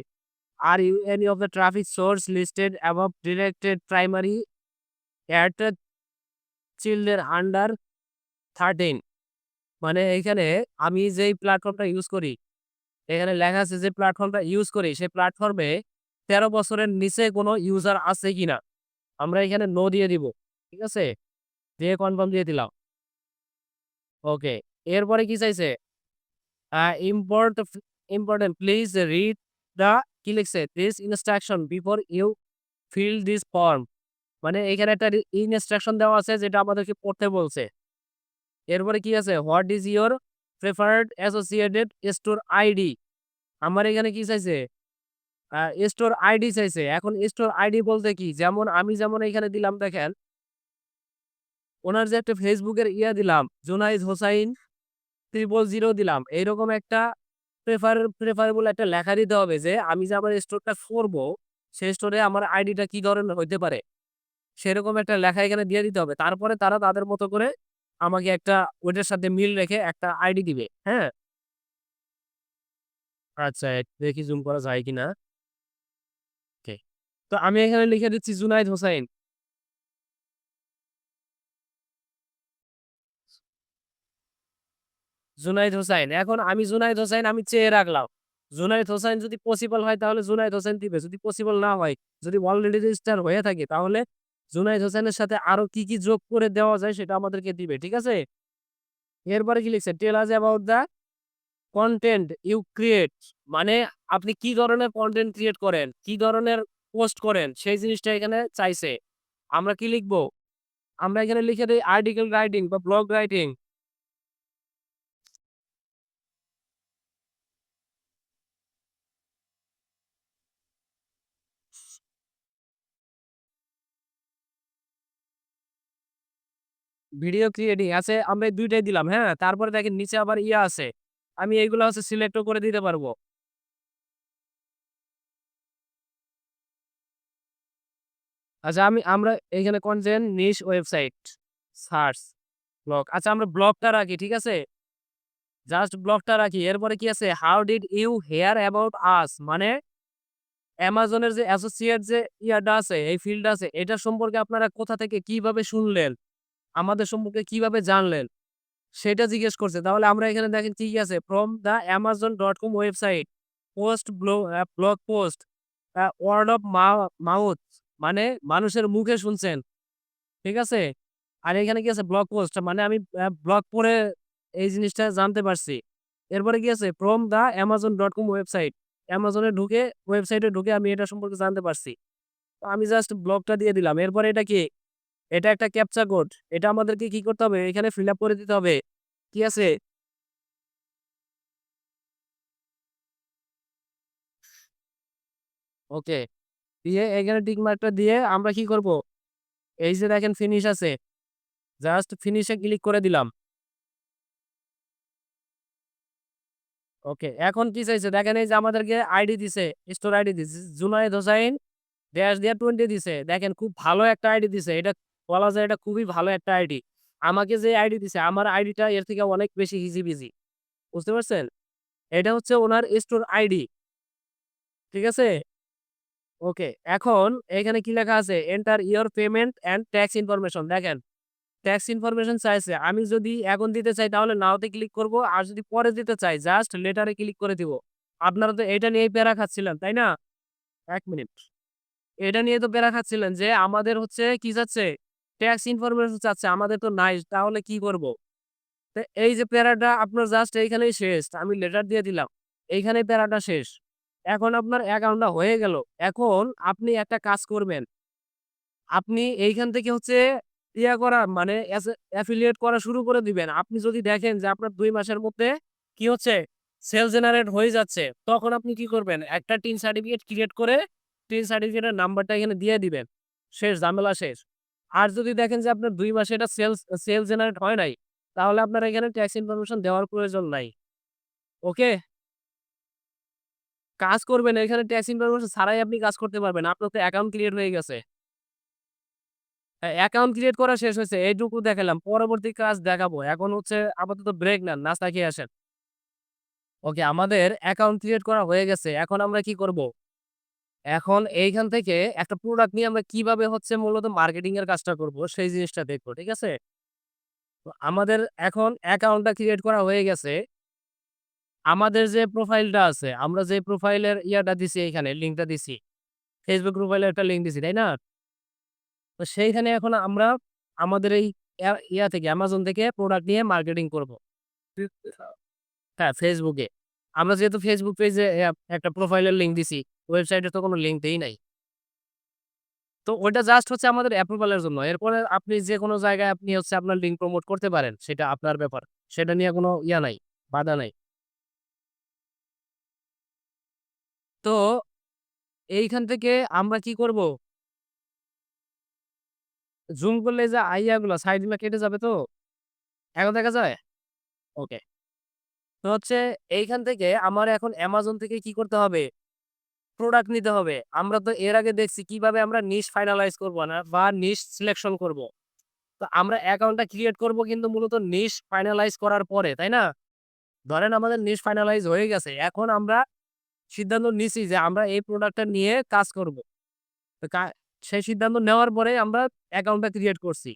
Are you any of the traffic source listed above directed primary at children under 13? মানে এইখানে আমি যেই প্ল্যাটফর্মটা ইউজ করি, এখানে লেখা আছে যে প্ল্যাটফর্মটা ইউজ করি, সেই প্ল্যাটফর্মে 13 বছরের নিচে কোনো ইউজার আছে কিনা? আমরা এখানে নো দিয়ে দিব। ঠিক আছে? দিয়ে কনফার্ম দিয়ে দিলাম। ওকে। এরপরে কি চাইছে? Uh import important please read the কি লিখছে? This instruction before you fill this form. মানে এখানে একটা ইনস্ট্রাকশন দেওয়া আছে যেটা আমাদেরকে পড়তে বলছে। এরপরে কি আছে? What is your preferred associated store ID? আমার এখানে কি চাইছে? আ স্টোর আইডি চাইছে। এখন স্টোর আইডি বলতে কি? যেমন আমি যেমন এখানে দিলাম দেখেন, উনার যে একটা Facebook এর ইয়া দিলাম, জুনাইদ হোসাইন 000 দিলাম। এইরকম একটা প্রেফারেবল একটা লেখা দিতে হবে যে আমি যে আমার স্টোরটা করব, সেই স্টোরে আমার আইডিটা কি ধরনের হইতে পারে। সেরকম একটা লেখা এখানে দিয়ে দিতে হবে। তারপরে তারা তাদের মতো করে আমাকে একটা ওইটার সাথে মিল রেখে একটা আইডি দিবে। হ্যাঁ? আচ্ছা, দেখি জুম করা যায় কিনা। ওকে। তো আমি এখানে লিখে দিচ্ছি জুনাইদ হোসাইন। জুনাইদ হোসাইন। এখন আমি জুনাইদ হোসাইন আমি চেয়ে রাখলাম। জুনাইদ হোসাইন যদি পসিবল হয় তাহলে জুনাইদ হোসাইন দিবে। যদি পসিবল না হয়, যদি অলরেডি রেজিস্টার হয়ে থাকে তাহলে জুনাইদ হোসেনের সাথে আরো কি যোগ করে দেওয়া যায় সেটা আমাদেরকে দিবে। ঠিক আছে? এরপরে কি লিখছে? Tell us about the content you create. মানে আপনি কি ধরনের কনটেন্ট ক্রিয়েট করেন, কি ধরনের পোস্ট করেন সেই জিনিসটা এখানে চাইছে। আমরা কি লিখবো? আমরা এখানে লিখে দেই আর্টিকেল রাইটিং বা ব্লগ রাইটিং। ভিডিও ক্রিয়েটিং আছে, আমরা এই ২ টাই দিলাম, হ্যাঁ? তারপরে দেখেন নিচে আবার ইয়ে আছে। আমি এইগুলা হচ্ছে সিলেক্টও করে দিতে পারবো। আচ্ছা আমরা এখানে কন্টেন্ট নিশ ওয়েবসাইট, সার্চ, ব্লগ। আচ্ছা আমরা ব্লগটা রাখি, ঠিক আছে? জাস্ট ব্লগটা রাখি। এরপরে কি আছে? How did you hear about us? মানে অ্যামাজনের যে অ্যাসোসিয়েট যে ইয়াটা আছে, এই ফিল্ডটা আছে, এটা সম্পর্কে আপনারা কোথা থেকে কিভাবে শুনলেন? আমাদের সম্পর্কে কিভাবে জানলেন? সেটা জিজ্ঞেস করছে। তাহলে আমরা এখানে দেখেন কি, কি আছে? From the amazon.com website, post blog post, word of mouth, মানে মানুষের মুখে শুনছেন। ঠিক আছে? আর এখানে কি আছে? ব্লগ পোস্ট, মানে আমি ব্লগ পড়ে এই জিনিসটা জানতে পারছি। এরপরে কি আছে? From the amazon.com website. অ্যামাজনে ঢুকে, ওয়েবসাইটে ঢুকে আমি এটা সম্পর্কে জানতে পারছি। তো আমি জাস্ট ব্লগটা দিয়ে দিলাম। এরপরে এটা কি? এটা একটা ক্যাপচা কোড। এটা আমাদেরকে কি করতে হবে? এখানে ফিল আপ করে দিতে হবে। কি আছে? ওকে। দিয়ে এখানে টিক মার্কটা দিয়ে আমরা কি করব? এই যে দেখেন ফিনিশ আছে। জাস্ট ফিনিশ এ ক্লিক করে দিলাম। ওকে। এখন কি চাইছে? দেখেন এই যে আমাদেরকে আইডি দিছে, স্টোর আইডি দিছে। জুনায়েদ হোসাইন ড্যাশ দিয়ে 20 দিছে। দেখেন খুব ভালো একটা আইডি দিছে। এটা বলা যায় এটা খুবই ভালো একটা আইডি। আমাকে যে আইডি দিছে, আমার আইডিটা এর থেকে অনেক বেশি হিজিবিজি। বুঝতে পারছেন? এটা হচ্ছে উনার স্টোর আইডি। ঠিক আছে? ওকে। এখন এখানে কি লেখা আছে? Enter your payment and tax information. দেখেন ট্যাক্স ইনফরমেশন চাইছে। আমি যদি এখন দিতে চাই তাহলে নাওতে ক্লিক করব। আর যদি পরে দিতে চাই জাস্ট লেটারে ক্লিক করে দিব। আপনারা তো এটা নিয়েই প্যারা খাচ্ছিলেন, তাই না? ১ মিনিট। এটা নিয়ে তো প্যারা খাচ্ছিলেন যে আমাদের হচ্ছে কি চাচ্ছে? ট্যাক্স ইনফরমেশন চাচ্ছে। আমাদের তো নাই। তাহলে কি করব? তো এই যে প্যারাটা আপনার জাস্ট এইখানেই শেষ। আমি লেটার দিয়ে দিলাম। এইখানেই প্যারাটা শেষ। এখন আপনার অ্যাকাউন্টটা হয়ে গেল। এখন আপনি একটা কাজ করবেন। আপনি এইখান থেকে হচ্ছে ইয়া করা মানে এফিলিয়েট করা শুরু করে দিবেন। আপনি যদি দেখেন যে আপনার ২ মাসের মধ্যে কি হচ্ছে? সেল জেনারেট হয়ে যাচ্ছে। তখন আপনি কি করবেন? একটা টিন সার্টিফিকেট ক্রিয়েট করে টিন সার্টিফিকেটের নাম্বারটা এখানে দিয়ে দিবেন। শেষ, ঝামেলা শেষ। আর যদি দেখেন যে আপনার ২ মাসে এটা সেল জেনারেট হয় নাই, তাহলে আপনার এখানে ট্যাক্স ইনফরমেশন দেওয়ার প্রয়োজন নাই। ওকে? কাজ করবেন এখানে ট্যাক্স ইনফরমেশন ছাড়াই আপনি কাজ করতে পারবেন। আপনার তো অ্যাকাউন্ট ক্রিয়েট হয়ে গেছে। অ্যাকাউন্ট ক্রিয়েট করা শেষ হইছে। এইটুকু দেখালাম। পরবর্তী কাজ দেখাবো। এখন হচ্ছে আপাতত ব্রেক নেন। নাস্তা খেয়ে আসেন। ওকে, আমাদের অ্যাকাউন্ট ক্রিয়েট করা হয়ে গেছে। এখন আমরা কি করব? এখন এইখান থেকে একটা প্রোডাক্ট নিয়ে আমরা কিভাবে হচ্ছে মূলত মার্কেটিং এর কাজটা করব সেই জিনিসটা দেখব। ঠিক আছে? তো আমাদের এখন অ্যাকাউন্টটা ক্রিয়েট করা হয়ে গেছে। আমাদের যে প্রোফাইলটা আছে, আমরা যে প্রোফাইলের ইয়াটা দিছি এইখানে লিঙ্কটা দিছি। Facebook প্রোফাইলের একটা লিঙ্ক দিছি, তাই না? তো সেইখানে এখন আমরা আমাদের এই ইয়া থেকে Amazon থেকে প্রোডাক্ট নিয়ে মার্কেটিং করব। হ্যাঁ, Facebook এ। আমরা যেহেতু Facebook পেজে একটা প্রোফাইলের লিঙ্ক দিছি, ওয়েবসাইটে তো কোনো লিঙ্ক দেই নাই। তো ওইটা জাস্ট হচ্ছে আমাদের অ্যাপ্রুভাল এর জন্য। এরপরে আপনি যেকোনো জায়গায় আপনি হচ্ছে আপনার লিঙ্ক প্রমোট করতে পারেন। সেটা আপনার ব্যাপার। সেটা নিয়ে কোনো ইয়া নাই, বাধা নাই। তো এইখান থেকে আমরা কি করব? জুম করলে যে আইয়াগুলা সাইড গুলা কেটে যাবে তো? এখন দেখা যায়? ওকে। তো হচ্ছে এইখান থেকে আমার এখন Amazon থেকে কি করতে হবে? প্রোডাক্ট নিতে হবে। আমরা তো এর আগে দেখছি কিভাবে আমরা নিশ ফাইনালাইজ করব না বা নিশ সিলেকশন করব। তো আমরা অ্যাকাউন্টটা ক্রিয়েট করব কিন্তু মূলত নিশ ফাইনালাইজ করার পরে, তাই না? ধরেন আমাদের নিশ ফাইনালাইজ হয়ে গেছে। এখন আমরা সিদ্ধান্ত নিছি যে আমরা এই প্রোডাক্টটা নিয়ে কাজ করব। তো সেই সিদ্ধান্ত নেওয়ার পরে আমরা অ্যাকাউন্টটা ক্রিয়েট করছি।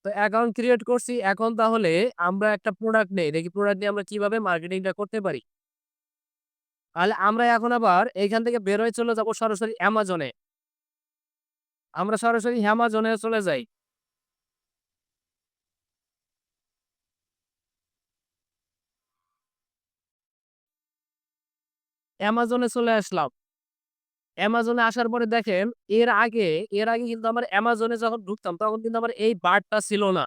তো অ্যাকাউন্ট ক্রিয়েট করছি। এখন তাহলে আমরা একটা প্রোডাক্ট নেই। দেখি প্রোডাক্ট নিয়ে আমরা কিভাবে মার্কেটিংটা করতে পারি। তাহলে আমরা এখন আবার এইখান থেকে বের হয়ে চলে যাব সরাসরি Amazon এ। আমরা সরাসরি Amazon এ চলে যাই। Amazon এ চলে আসলাম। Amazon এ আসার পরে দেখেন এর আগে কিন্তু আমার Amazon এ যখন ঢুকতাম তখন কিন্তু আমার এই বারটা ছিল না।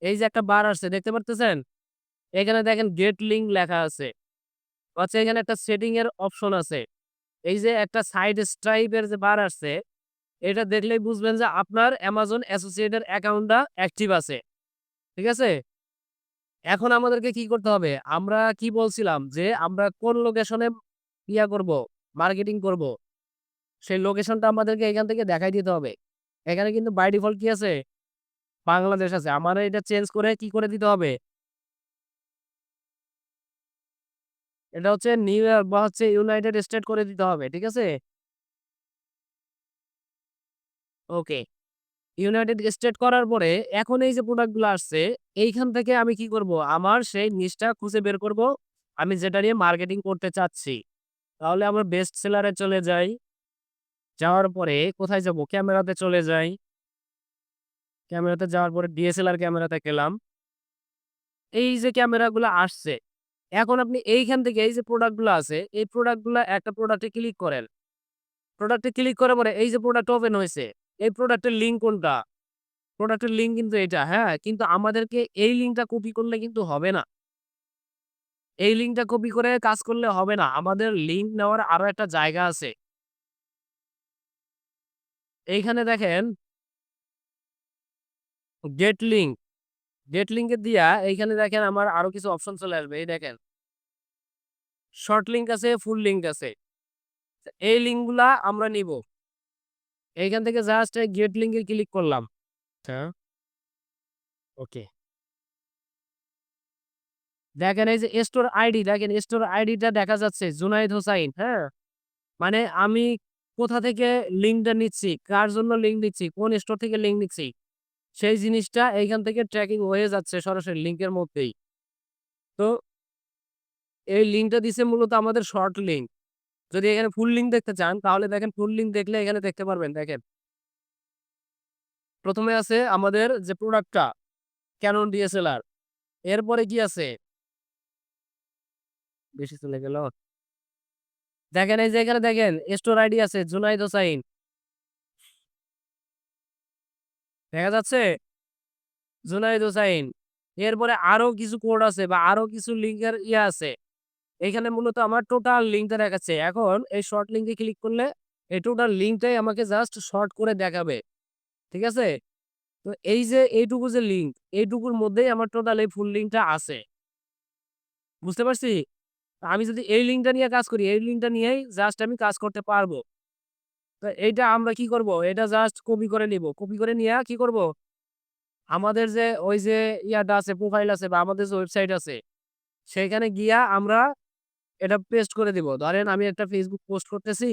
এই যে একটা বার আসছে দেখতে পারতেছেন? এখানে দেখেন গেট লিঙ্ক লেখা আছে। হচ্ছে এখানে একটা সেটিং এর অপশন আছে। এই যে একটা সাইড স্ট্রাইপ এর যে বার আসছে, এটা দেখলেই বুঝবেন যে আপনার Amazon অ্যাসোসিয়েটেড অ্যাকাউন্টটা অ্যাক্টিভ আছে। ঠিক আছে? এখন আমাদেরকে কি করতে হবে? আমরা কি বলছিলাম যে আমরা কোন লোকেশনে করব, মার্কেটিং করব। সেই লোকেশনটা আমাদেরকে এখান থেকে দেখাই দিতে হবে। এখানে কিন্তু বাই ডিফল্ট কি আছে? বাংলাদেশ আছে। আমার এটা চেঞ্জ করে কি করে দিতে হবে? এটা হচ্ছে নিউ ইয়র্ক বা হচ্ছে ইউনাইটেড স্টেট করে দিতে হবে। ঠিক আছে? ওকে। ইউনাইটেড স্টেট করার পরে এখন এই যে প্রোডাক্ট গুলো আসছে, এইখান থেকে আমি কি করব? আমার সেই নিশটা খুঁজে বের করব। আমি যেটা নিয়ে মার্কেটিং করতে চাচ্ছি। তাহলে আমরা বেস্ট সেলার এ চলে যাই। যাওয়ার পরে কোথায় যাব? ক্যামেরাতে চলে যাই। ক্যামেরাতে যাওয়ার পরে ডিএসএলআর ক্যামেরাতে গেলাম। এই যে ক্যামেরাগুলো আসছে, এখন আপনি এইখান থেকে এই যে প্রোডাক্ট গুলো আছে, এই প্রোডাক্ট গুলা একটা প্রোডাক্টে ক্লিক করেন। প্রোডাক্টে ক্লিক করার পরে এই যে প্রোডাক্ট ওপেন হইছে, এই প্রোডাক্টের লিঙ্ক কোনটা? প্রোডাক্টের লিঙ্ক কিন্তু এটা, হ্যাঁ? কিন্তু আমাদেরকে এই লিঙ্কটা কপি করলে কিন্তু হবে না। এই লিঙ্কটা কপি করে কাজ করলে হবে না। আমাদের লিঙ্ক নেওয়ার আরো একটা জায়গা আছে। এইখানে দেখেন গেট লিঙ্ক। গেট লিঙ্কে দিয়া এইখানে দেখেন আমার আরো কিছু অপশন চলে আসবে। এই দেখেন। শর্ট লিঙ্ক আছে, ফুল লিঙ্ক আছে। এই লিঙ্কগুলা আমরা নিব। এইখান থেকে জাস্ট গেট লিঙ্কে ক্লিক করলাম। আচ্ছা, ওকে। দেখেন এই যে স্টোর আইডি দেখেন স্টোর আইডিটা দেখা যাচ্ছে জুনায়েদ হোসাইন, হ্যাঁ? মানে আমি কোথা থেকে লিঙ্কটা নিচ্ছি, কার জন্য লিঙ্ক নিচ্ছি, কোন স্টোর থেকে লিঙ্ক নিচ্ছি, সেই জিনিসটা এইখান থেকে ট্র্যাকিং হয়ে যাচ্ছে সরাসরি লিঙ্কের মধ্যেই। তো এই লিঙ্কটা দিছে মূলত আমাদের শর্ট লিঙ্ক। যদি এখানে ফুল লিঙ্ক দেখতে চান তাহলে দেখেন ফুল লিঙ্ক দেখলে এখানে দেখতে পারবেন। দেখেন ১ম এ আছে আমাদের যে প্রোডাক্টটা Canon DSLR। এরপরে কি আছে? বেশি চলে গেল। দেখেন এই যে এখানে দেখেন স্টোর আইডি আছে জুনাইদ হোসাইন। দেখা যাচ্ছে? জুনাইদ হোসাইন। এরপরে আরো কিছু কোড আছে বা আরো কিছু লিঙ্কের আছে। এখানে মূলত আমার টোটাল লিঙ্কটা দেখাচ্ছে। এখন এই শর্ট লিঙ্কে ক্লিক করলে এই টোটাল লিঙ্কটাই আমাকে জাস্ট শর্ট করে দেখাবে। ঠিক আছে? তো এই যে এইটুকু যে লিঙ্ক, এইটুকুর মধ্যেই আমার টোটাল এই ফুল লিঙ্কটা আছে। বুঝতে পারছি? আমি যদি এই লিঙ্কটা নিয়ে কাজ করি, এই লিঙ্কটা নিয়েই জাস্ট আমি কাজ করতে পারবো। তো এইটা আমরা কি করব? এটা জাস্ট কপি করে নিব। কপি করে নিয়া কি করব? আমাদের যে ওই যে ইয়াটা আছে, প্রোফাইল আছে বা আমাদের যে ওয়েবসাইট আছে, সেখানে গিয়া আমরা এটা পেস্ট করে দিব। ধরেন আমি একটা Facebook পোস্ট করতেছি।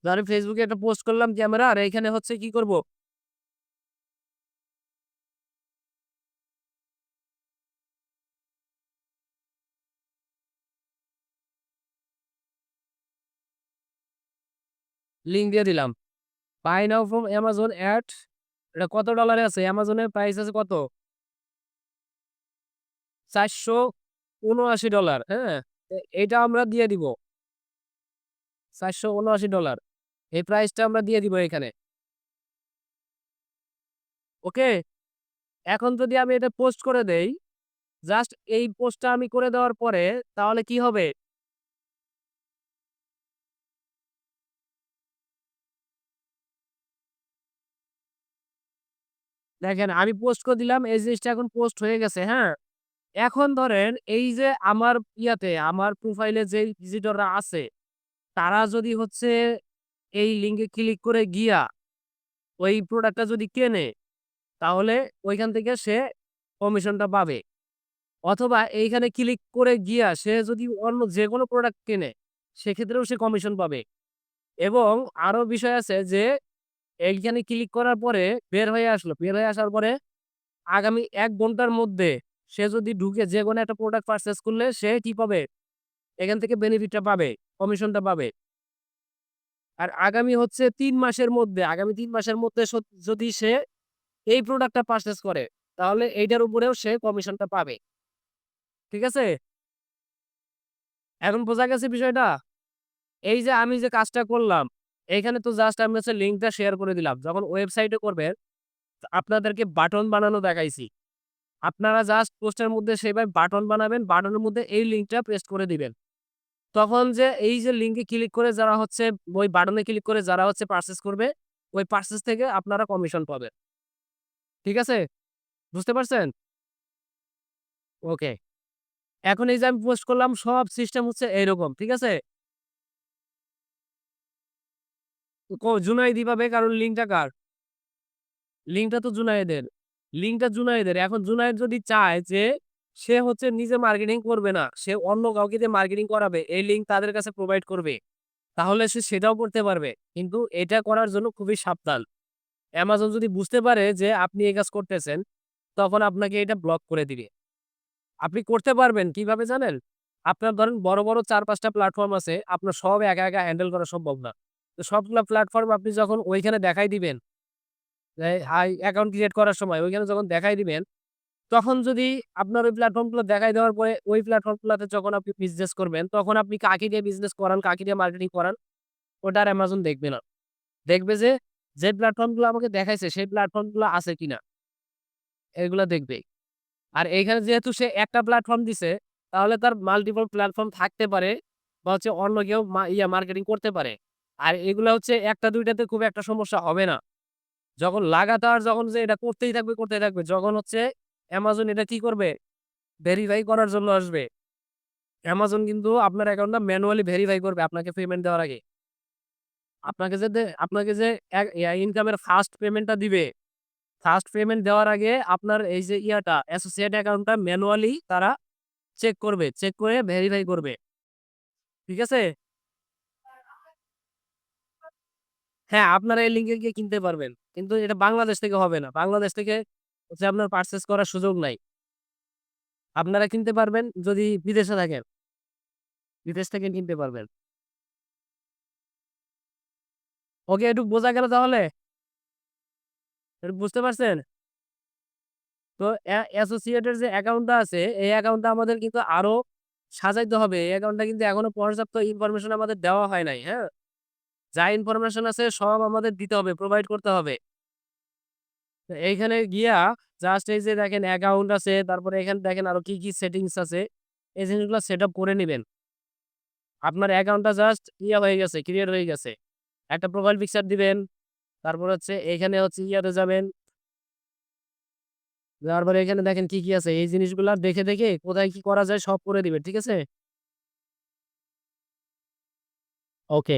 ধরেন Facebook এ একটা পোস্ট করলাম ক্যামেরা আর এইখানে হচ্ছে কি করব? লিঙ্ক দিয়ে দিলাম। বাই নাও ফ্রম Amazon এট এটা কত ডলারে আছে? Amazon এর প্রাইস আছে কত? $৪৭৯, হ্যাঁ? এইটা আমরা দিয়ে দিব। $৪৭৯। এই প্রাইসটা আমরা দিয়ে দিব এখানে। ওকে? এখন যদি আমি এটা পোস্ট করে দেই, জাস্ট এই পোস্টটা আমি করে দেওয়ার পরে তাহলে কি হবে? দেখেন আমি পোস্ট করে দিলাম। এই জিনিসটা এখন পোস্ট হয়ে গেছে, হ্যাঁ? এখন ধরেন এই যে আমার আমার প্রোফাইলে যে ভিজিটররা আছে, তারা যদি হচ্ছে এই লিঙ্কে ক্লিক করে গিয়া ওই প্রোডাক্টটা যদি কেনে, তাহলে ওইখান থেকে সে কমিশনটা পাবে। অথবা এইখানে ক্লিক করে গিয়া সে যদি অন্য যেকোনো প্রোডাক্ট কেনে, সেক্ষেত্রেও সে কমিশন পাবে। এবং আরো বিষয় আছে যে এইখানে ক্লিক করার পরে বের হয়ে আসলো। বের হয়ে আসার পরে আগামী ১ ঘন্টার মধ্যে সে যদি ঢুকে যেকোনো একটা প্রোডাক্ট পারচেজ করলে সে কি পাবে? এখান থেকে বেনিফিটটা পাবে, কমিশনটা পাবে। আর আগামী হচ্ছে ৩ মাসের মধ্যে, আগামী ৩ মাসের মধ্যে যদি সে এই প্রোডাক্টটা পারচেজ করে, তাহলে এইটার উপরেও সে কমিশনটা পাবে। ঠিক আছে? এখন বোঝা গেছে বিষয়টা? এই যে আমি যে কাজটা করলাম, এইখানে তো জাস্ট আমি হচ্ছে লিঙ্কটা শেয়ার করে দিলাম। যখন ওয়েবসাইটে করবেন, আপনাদেরকে বাটন বানানো দেখাইছি। আপনারা জাস্ট পোস্টের মধ্যে সেভাবে বাটন বানাবেন। বাটনের মধ্যে এই লিঙ্কটা পেস্ট করে দিবেন। তখন যে এই যে লিঙ্কে ক্লিক করে যারা হচ্ছে ওই বাটনে ক্লিক করে যারা হচ্ছে পারচেজ করবে, ওই পারচেজ থেকে আপনারা কমিশন পাবেন। ঠিক আছে? বুঝতে পারছেন? ওকে। এখন এই যে আমি পোস্ট করলাম সব সিস্টেম হচ্ছে এইরকম। ঠিক আছে? জুনাইদি পাবে কারণ লিঙ্কটা কার? লিঙ্কটা তো জুনায়েদের। লিঙ্কটা জুনায়েদের। এখন জুনায়েদ যদি চায় যে সে হচ্ছে নিজে মার্কেটিং করবে না। সে অন্য কাউকে দিয়ে মার্কেটিং করাবে। এই লিঙ্ক তাদের কাছে প্রোভাইড করবে। তাহলে সে সেটাও করতে পারবে। কিন্তু এটা করার জন্য খুবই সাবধান। অ্যামাজন যদি বুঝতে পারে যে আপনি এই কাজ করতেছেন, তখন আপনাকে এটা ব্লক করে দিবে। আপনি করতে পারবেন কিভাবে জানেন? আপনার ধরেন বড়, বড় ৪-৫ টা প্ল্যাটফর্ম আছে। আপনার সব একা, একা হ্যান্ডেল করা সম্ভব না। তো সবগুলা প্ল্যাটফর্ম আপনি যখন ওইখানে দেখাই দিবেন, অ্যাকাউন্ট ক্রিয়েট করার সময় ওইখানে যখন দেখাই দিবেন, তখন যদি আপনার ওই প্ল্যাটফর্মগুলো দেখাই দেওয়ার পরে ওই প্ল্যাটফর্মগুলাতে যখন আপনি বিজনেস করবেন, তখন আপনি কাকে দিয়ে বিজনেস করান, কাকে দিয়ে মার্কেটিং করান, ওটা আর অ্যামাজন দেখবে না। দেখবে যে, যে প্ল্যাটফর্মগুলো আমাকে দেখাইছে সেই প্ল্যাটফর্মগুলো আছে কিনা, এগুলা দেখবে। আর এইখানে যেহেতু সে একটা প্ল্যাটফর্ম দিছে, তাহলে তার মাল্টিপল প্ল্যাটফর্ম থাকতে পারে বা হচ্ছে অন্য কেউ মার্কেটিং করতে পারে। আর এগুলা হচ্ছে ১ টা ২ টাতে খুব একটা সমস্যা হবে না। যখন লাগাতার যখন যে এটা করতেই থাকবে, যখন হচ্ছে অ্যামাজন এটা কি করবে? ভেরিফাই করার জন্য আসবে। অ্যামাজন কিন্তু আপনার অ্যাকাউন্টটা ম্যানুয়ালি ভেরিফাই করবে আপনাকে পেমেন্ট দেওয়ার আগে। আপনাকে যে ইনকামের ফার্স্ট পেমেন্টটা দিবে, ফার্স্ট পেমেন্ট দেওয়ার আগে আপনার এই যে অ্যাসোসিয়েট অ্যাকাউন্টটা ম্যানুয়ালি তারা চেক করবে। চেক করে ভেরিফাই করবে। ঠিক আছে? হ্যাঁ, আপনারা এই লিঙ্কে গিয়ে কিনতে পারবেন। কিন্তু এটা বাংলাদেশ থেকে হবে না। বাংলাদেশ থেকে হচ্ছে আপনার পারচেজ করার সুযোগ নাই। আপনারা কিনতে পারবেন যদি বিদেশে থাকেন। বিদেশ থেকে কিনতে পারবেন। ওকে, এটুক বোঝা গেল তাহলে? এটুক বুঝতে পারছেন? তো অ্যাসোসিয়েটের যে অ্যাকাউন্টটা আছে, এই অ্যাকাউন্টটা আমাদের কিন্তু আরো সাজাইতে হবে। এই অ্যাকাউন্টটা কিন্তু এখনো পর্যাপ্ত ইনফরমেশন আমাদের দেওয়া হয় নাই, হ্যাঁ? যা ইনফরমেশন আছে সব আমাদের দিতে হবে, প্রোভাইড করতে হবে। তো এইখানে গিয়া জাস্ট এই যে দেখেন অ্যাকাউন্ট আছে, তারপরে এখানে দেখেন আরো কি, কি সেটিংস আছে, এই জিনিসগুলো সেটআপ করে নিবেন। আপনার অ্যাকাউন্টটা জাস্ট হয়ে গেছে, ক্রিয়েট হয়ে গেছে। একটা প্রোফাইল পিকচার দিবেন। তারপর হচ্ছে এখানে হচ্ছে যাবেন। যাওয়ার পরে এখানে দেখেন কি, কি আছে। এই জিনিসগুলা দেখে, দেখে কোথায় কি করা যায় সব করে দিবেন। ঠিক আছে? ওকে।